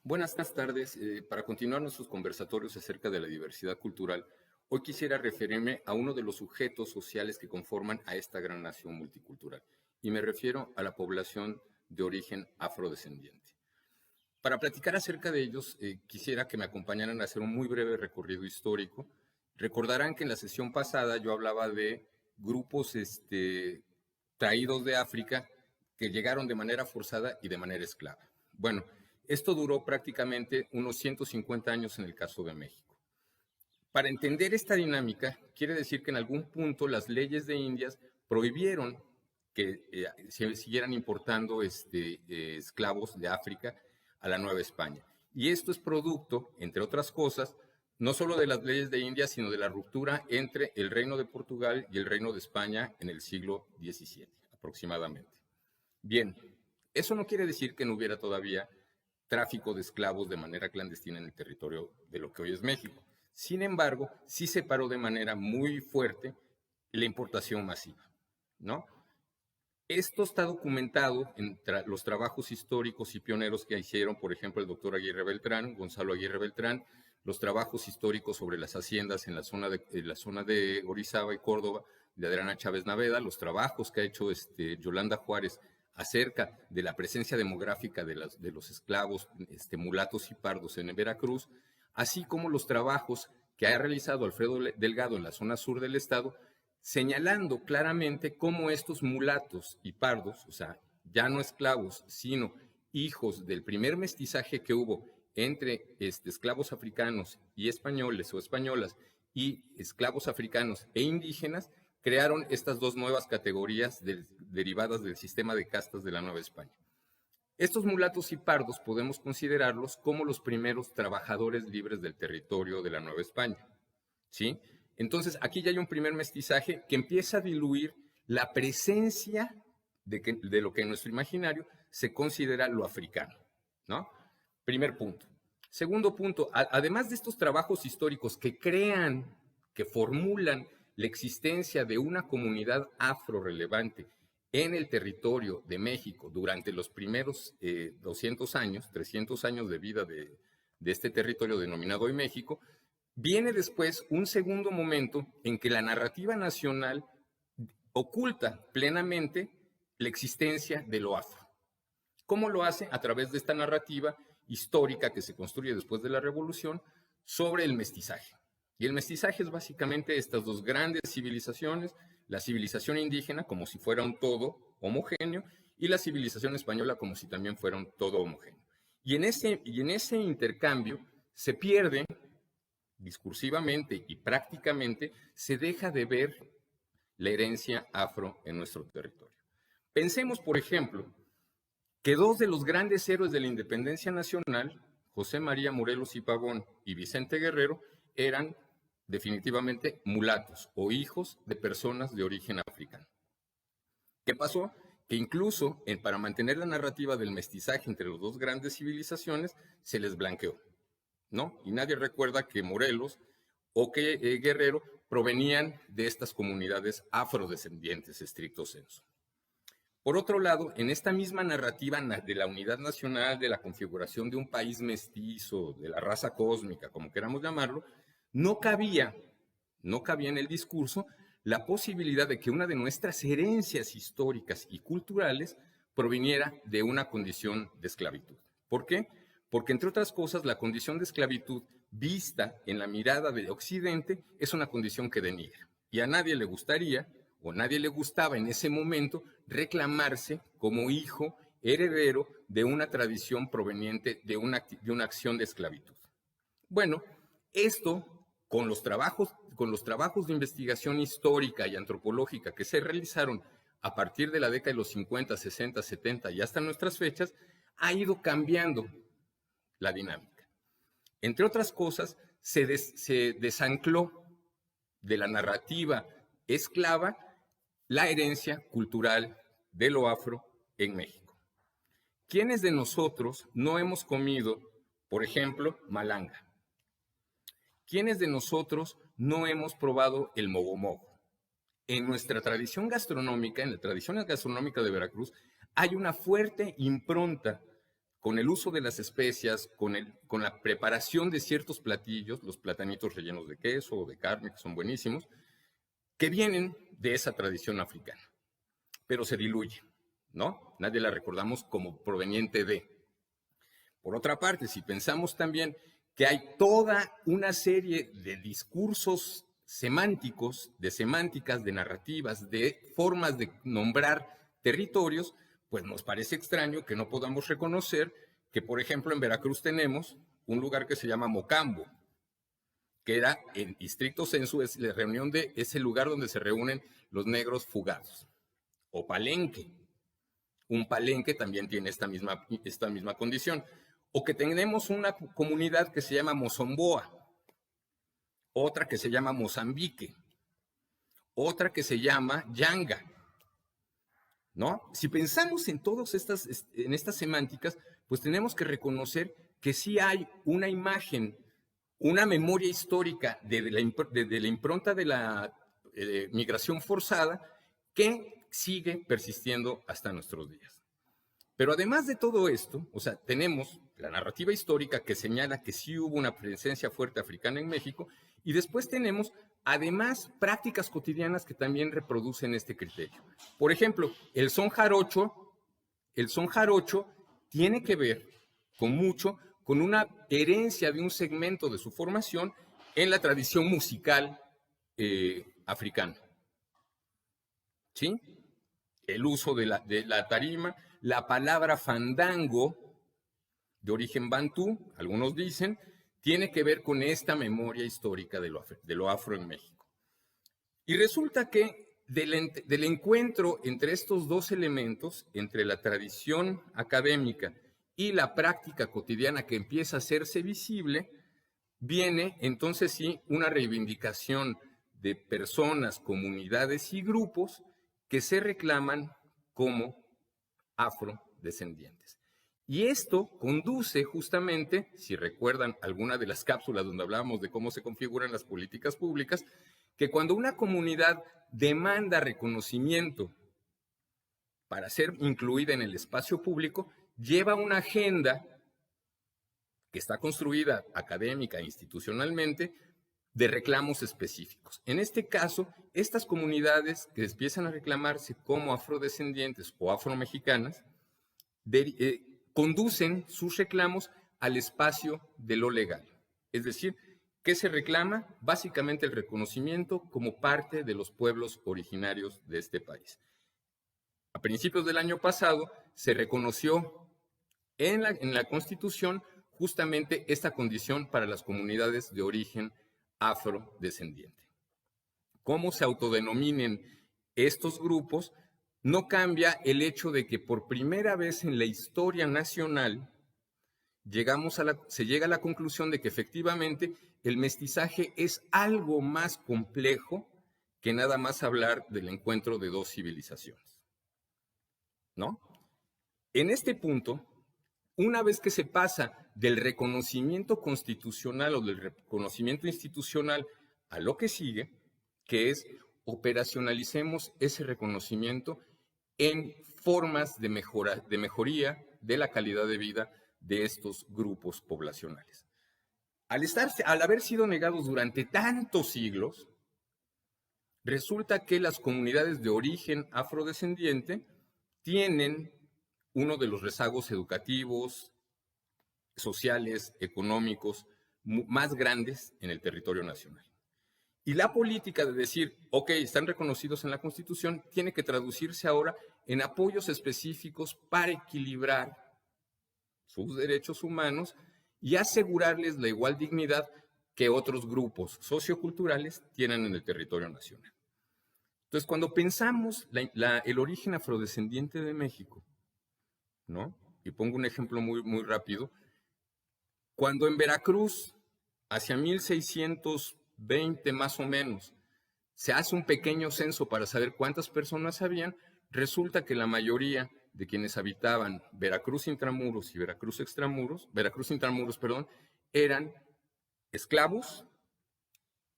Buenas tardes. Para continuar nuestros conversatorios acerca de la diversidad cultural, hoy quisiera referirme a uno de los sujetos sociales que conforman a esta gran nación multicultural, y me refiero a la población de origen afrodescendiente. Para platicar acerca de ellos, quisiera que me acompañaran a hacer un muy breve recorrido histórico. Recordarán que en la sesión pasada yo hablaba de grupos traídos de África que llegaron de manera forzada y de manera esclava. Bueno, esto duró prácticamente unos 150 años en el caso de México. Para entender esta dinámica, quiere decir que en algún punto las leyes de Indias prohibieron que se siguieran importando esclavos de África a la Nueva España. Y esto es producto, entre otras cosas, no solo de las leyes de India, sino de la ruptura entre el Reino de Portugal y el Reino de España en el siglo XVII, aproximadamente. Bien, eso no quiere decir que no hubiera todavía tráfico de esclavos de manera clandestina en el territorio de lo que hoy es México. Sin embargo, sí se paró de manera muy fuerte la importación masiva, ¿no? Esto está documentado en los trabajos históricos y pioneros que hicieron, por ejemplo, el doctor Aguirre Beltrán, Gonzalo Aguirre Beltrán, los trabajos históricos sobre las haciendas en la zona de Orizaba y Córdoba, de Adriana Chávez Naveda, los trabajos que ha hecho Yolanda Juárez acerca de la presencia demográfica de los esclavos mulatos y pardos en Veracruz, así como los trabajos que ha realizado Alfredo Delgado en la zona sur del estado, señalando claramente cómo estos mulatos y pardos, o sea, ya no esclavos, sino hijos del primer mestizaje que hubo entre esclavos africanos y españoles o españolas y esclavos africanos e indígenas, crearon estas dos nuevas categorías derivadas del sistema de castas de la Nueva España. Estos mulatos y pardos podemos considerarlos como los primeros trabajadores libres del territorio de la Nueva España, ¿sí? Entonces, aquí ya hay un primer mestizaje que empieza a diluir la presencia de lo que en nuestro imaginario se considera lo africano, ¿no? Primer punto. Segundo punto, además de estos trabajos históricos que crean, que formulan la existencia de una comunidad afro relevante en el territorio de México durante los primeros 200 años, 300 años de vida de este territorio denominado hoy México, viene después un segundo momento en que la narrativa nacional oculta plenamente la existencia de lo afro. ¿Cómo lo hace? A través de esta narrativa histórica que se construye después de la Revolución sobre el mestizaje. Y el mestizaje es básicamente estas dos grandes civilizaciones, la civilización indígena como si fuera un todo homogéneo y la civilización española como si también fuera un todo homogéneo. Y en ese intercambio se pierde discursivamente y prácticamente, se deja de ver la herencia afro en nuestro territorio. Pensemos, por ejemplo, que dos de los grandes héroes de la independencia nacional, José María Morelos y Pavón y Vicente Guerrero, eran definitivamente mulatos o hijos de personas de origen africano. ¿Qué pasó? Que incluso para mantener la narrativa del mestizaje entre las dos grandes civilizaciones, se les blanqueó, ¿no? Y nadie recuerda que Morelos o que Guerrero provenían de estas comunidades afrodescendientes, estricto sensu. Por otro lado, en esta misma narrativa de la unidad nacional, de la configuración de un país mestizo, de la raza cósmica, como queramos llamarlo, no cabía en el discurso la posibilidad de que una de nuestras herencias históricas y culturales proviniera de una condición de esclavitud. ¿Por qué? Porque, entre otras cosas, la condición de esclavitud vista en la mirada de Occidente es una condición que denigra. Y a nadie le gustaría, o nadie le gustaba en ese momento, reclamarse como hijo heredero de una tradición proveniente de una acción de esclavitud. Bueno, esto con los trabajos de investigación histórica y antropológica que se realizaron a partir de la década de los 50, 60, 70 y hasta nuestras fechas, ha ido cambiando la dinámica. Entre otras cosas, se desancló de la narrativa esclava la herencia cultural de lo afro en México. ¿Quiénes de nosotros no hemos comido, por ejemplo, malanga? ¿Quiénes de nosotros no hemos probado el mogomogo? En nuestra tradición gastronómica, en la tradición gastronómica de Veracruz, hay una fuerte impronta con el uso de las especias, con la preparación de ciertos platillos, los platanitos rellenos de queso o de carne, que son buenísimos, que vienen de esa tradición africana, pero se diluye, ¿no? Nadie la recordamos como proveniente de. Por otra parte, si pensamos también que hay toda una serie de discursos semánticos, de semánticas, de narrativas, de formas de nombrar territorios, pues nos parece extraño que no podamos reconocer que, por ejemplo, en Veracruz tenemos un lugar que se llama Mocambo, que era, en estricto sensu, es la reunión de ese lugar donde se reúnen los negros fugados. O Palenque. Un palenque también tiene esta misma condición. O que tenemos una comunidad que se llama Mozomboa, otra que se llama Mozambique, otra que se llama Yanga, ¿no? Si pensamos en todas estas semánticas, pues tenemos que reconocer que sí hay una imagen, una memoria histórica de la impronta de la migración forzada que sigue persistiendo hasta nuestros días. Pero además de todo esto, o sea, tenemos la narrativa histórica que señala que sí hubo una presencia fuerte africana en México, y después tenemos, además, prácticas cotidianas que también reproducen este criterio. Por ejemplo, el son jarocho tiene que ver con una herencia de un segmento de su formación en la tradición musical africana. ¿Sí? El uso de la tarima, la palabra fandango, de origen bantú, algunos dicen, tiene que ver con esta memoria histórica de lo afro en México. Y resulta que del encuentro entre estos dos elementos, entre la tradición académica y la práctica cotidiana que empieza a hacerse visible, viene entonces sí una reivindicación de personas, comunidades y grupos que se reclaman como afrodescendientes. Y esto conduce justamente, si recuerdan alguna de las cápsulas donde hablábamos de cómo se configuran las políticas públicas, que cuando una comunidad demanda reconocimiento para ser incluida en el espacio público, lleva una agenda que está construida académica e institucionalmente de reclamos específicos. En este caso, estas comunidades que empiezan a reclamarse como afrodescendientes o afromexicanas conducen sus reclamos al espacio de lo legal. Es decir, ¿qué se reclama? Básicamente el reconocimiento como parte de los pueblos originarios de este país. A principios del año pasado se reconoció en la Constitución justamente esta condición para las comunidades de origen afrodescendiente. Cómo se autodenominen estos grupos no cambia el hecho de que por primera vez en la historia nacional se llega a la conclusión de que efectivamente el mestizaje es algo más complejo que nada más hablar del encuentro de dos civilizaciones, ¿no? En este punto, una vez que se pasa del reconocimiento constitucional o del reconocimiento institucional a lo que sigue, que es operacionalicemos ese reconocimiento en formas de mejoría de la calidad de vida de estos grupos poblacionales. Al haber sido negados durante tantos siglos, resulta que las comunidades de origen afrodescendiente tienen uno de los rezagos educativos, sociales, económicos más grandes en el territorio nacional. Y la política de decir, ok, están reconocidos en la Constitución, tiene que traducirse ahora en apoyos específicos para equilibrar sus derechos humanos y asegurarles la igual dignidad que otros grupos socioculturales tienen en el territorio nacional. Entonces, cuando pensamos el origen afrodescendiente de México, ¿no? Y pongo un ejemplo muy, muy rápido. Cuando en Veracruz, hacia 1620 más o menos, se hace un pequeño censo para saber cuántas personas habían, resulta que la mayoría de quienes habitaban Veracruz Intramuros y Veracruz Intramuros, perdón, eran esclavos,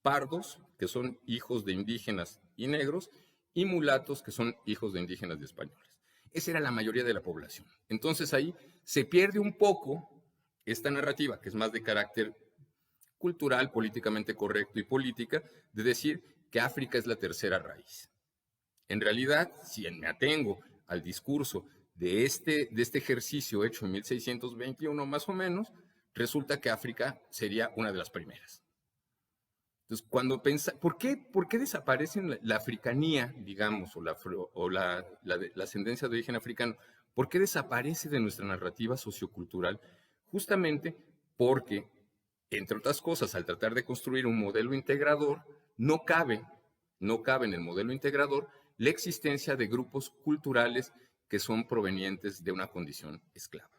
pardos, que son hijos de indígenas y negros, y mulatos, que son hijos de indígenas y españoles. Esa era la mayoría de la población. Entonces ahí se pierde un poco esta narrativa, que es más de carácter cultural, políticamente correcto y política, de decir que África es la tercera raíz. En realidad, si me atengo al discurso de este ejercicio hecho en 1621 más o menos, resulta que África sería una de las primeras. Entonces, cuando ¿por qué desaparece la africanía, digamos, o la ascendencia de origen africano? ¿Por qué desaparece de nuestra narrativa sociocultural? Justamente porque, entre otras cosas, al tratar de construir un modelo integrador, no cabe en el modelo integrador la existencia de grupos culturales que son provenientes de una condición esclava.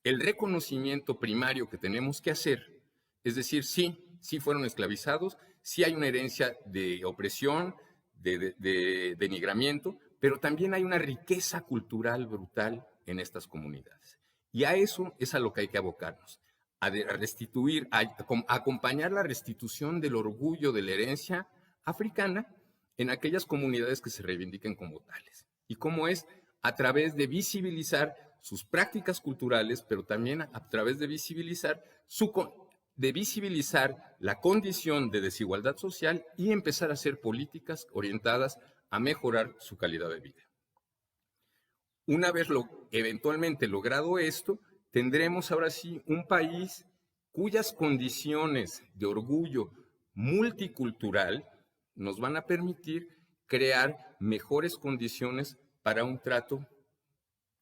El reconocimiento primario que tenemos que hacer, es decir, sí fueron esclavizados, sí hay una herencia de opresión, de denigramiento, pero también hay una riqueza cultural brutal en estas comunidades. Y a eso es a lo que hay que abocarnos, a restituir, a acompañar la restitución del orgullo de la herencia africana en aquellas comunidades que se reivindiquen como tales. Y cómo es a través de visibilizar sus prácticas culturales, pero también a través de visibilizar la condición de desigualdad social y empezar a hacer políticas orientadas a mejorar su calidad de vida. Una vez eventualmente logrado esto, tendremos ahora sí un país cuyas condiciones de orgullo multicultural nos van a permitir crear mejores condiciones para un trato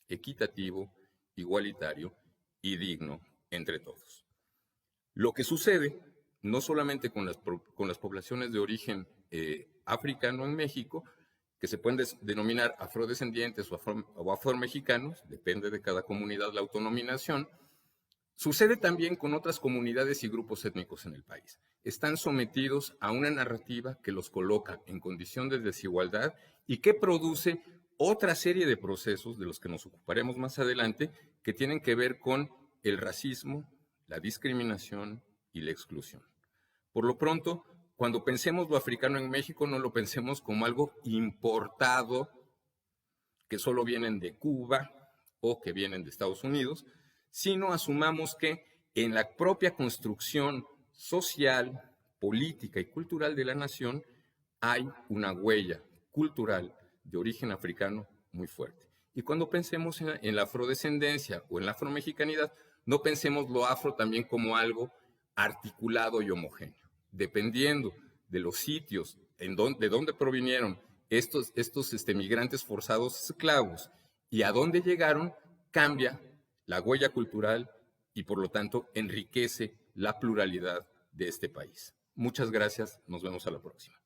equitativo, igualitario y digno entre todos. Lo que sucede, no solamente con las poblaciones de origen africano en México, que se pueden denominar afrodescendientes o afromexicanos, depende de cada comunidad la autonominación, sucede también con otras comunidades y grupos étnicos en el país. Están sometidos a una narrativa que los coloca en condición de desigualdad y que produce otra serie de procesos de los que nos ocuparemos más adelante que tienen que ver con el racismo, la discriminación y la exclusión. Por lo pronto, cuando pensemos lo africano en México, no lo pensemos como algo importado, que solo vienen de Cuba o que vienen de Estados Unidos, sino asumamos que en la propia construcción social, política y cultural de la nación hay una huella cultural de origen africano muy fuerte. Y cuando pensemos en la afrodescendencia o en la afromexicanidad, no pensemos lo afro también como algo articulado y homogéneo. Dependiendo de los sitios de donde provinieron estos migrantes forzados esclavos y a dónde llegaron, cambia la huella cultural y por lo tanto enriquece la pluralidad de este país. Muchas gracias, nos vemos a la próxima.